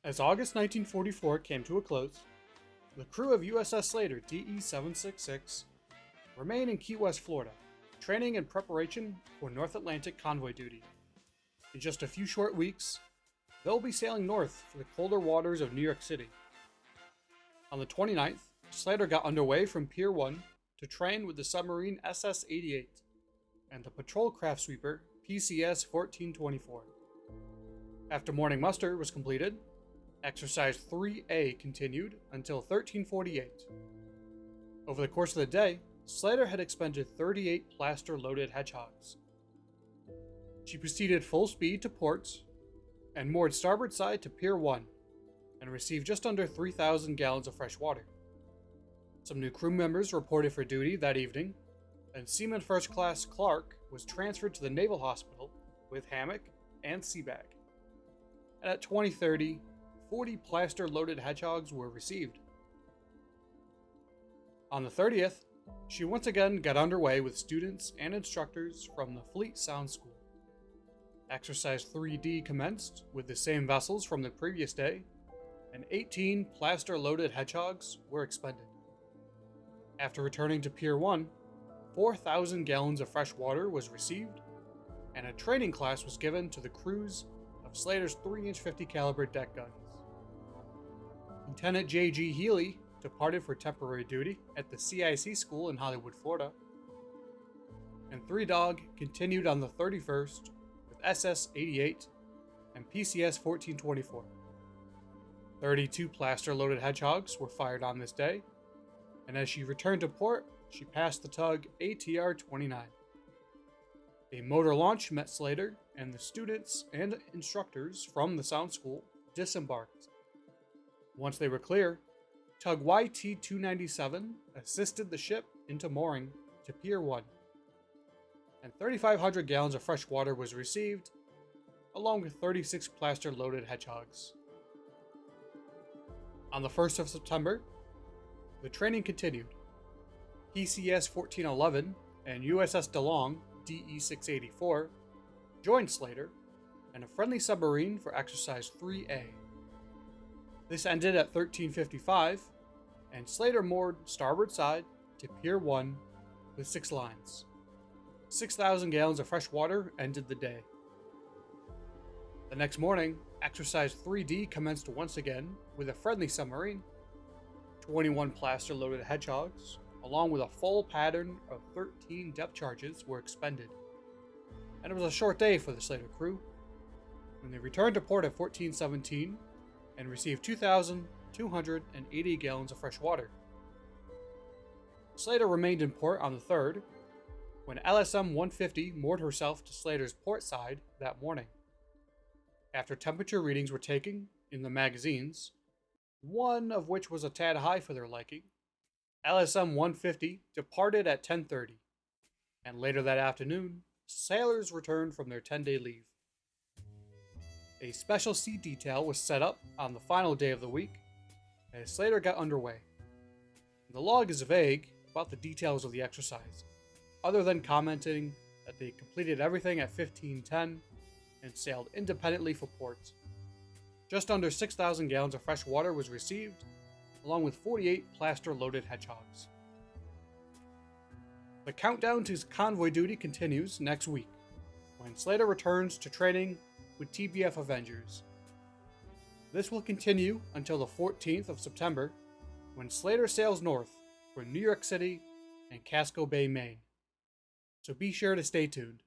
As August 1944 came to a close, the crew of USS Slater DE-766 remained in Key West, Florida, training in preparation for North Atlantic convoy duty. In just a few short weeks, they'll be sailing north for the colder waters of New York City. On the 29th, Slater got underway from Pier 1 to train with the submarine SS-88 and the patrol craft sweeper PCS-1424. After morning muster was completed, Exercise 3A continued until 1348. Over the course of the day, Slater had expended 38 plaster-loaded hedgehogs. She proceeded full speed to port and moored starboard side to Pier 1 and received just under 3,000 gallons of fresh water. Some new crew members reported for duty that evening, and Seaman First Class Clark was transferred to the Naval Hospital with hammock and sea bag. And at 20:30, 40 plaster-loaded hedgehogs were received. On the 30th, she once again got underway with students and instructors from the Fleet Sound School. Exercise 3D commenced with the same vessels from the previous day, and 18 plaster-loaded hedgehogs were expended. After returning to Pier 1, 4,000 gallons of fresh water was received, and a training class was given to the crews of Slater's 3-inch 50 caliber deck guns. Lieutenant J.G. Healy departed for temporary duty at the CIC school in Hollywood, Florida, and Three Dog continued on the 31st with SS-88 and PCS-1424. 32 plaster-loaded hedgehogs were fired on this day, and as she returned to port, she passed the tug ATR-29. A motor launch met Slater, and the students and instructors from the Sound School disembarked. Once they were clear, tug YT-297 assisted the ship into mooring to Pier 1, and 3,500 gallons of fresh water was received, along with 36 plaster-loaded hedgehogs. On the 1st of September, the training continued. PCS-1411 and USS DeLong DE-684 joined Slater and a friendly submarine for Exercise 3A. This ended at 13:55, and Slater moored starboard side to Pier 1 with 6 lines. 6,000 gallons of fresh water ended the day. The next morning, Exercise 3D commenced once again with a friendly submarine. 21 plaster-loaded hedgehogs, along with a full pattern of 13 depth charges, were expended. And it was a short day for the Slater crew, when they returned to port at 14:17 and received 2,280 gallons of fresh water. Slater remained in port on the 3rd, when LSM-150 moored herself to Slater's port side that morning. After temperature readings were taken in the magazines, one of which was a tad high for their liking, LSM-150 departed at 10:30, and later that afternoon, sailors returned from their 10-day leave. A special sea detail was set up on the final day of the week as Slater got underway. The log is vague about the details of the exercise, other than commenting that they completed everything at 15:10 and sailed independently for port. Just under 6,000 gallons of fresh water was received, along with 48 plaster-loaded hedgehogs. The countdown to convoy duty continues next week, when Slater returns to training with TBF Avengers. This will continue until the 14th of September, when Slater sails north for New York City and Casco Bay, Maine. So be sure to stay tuned.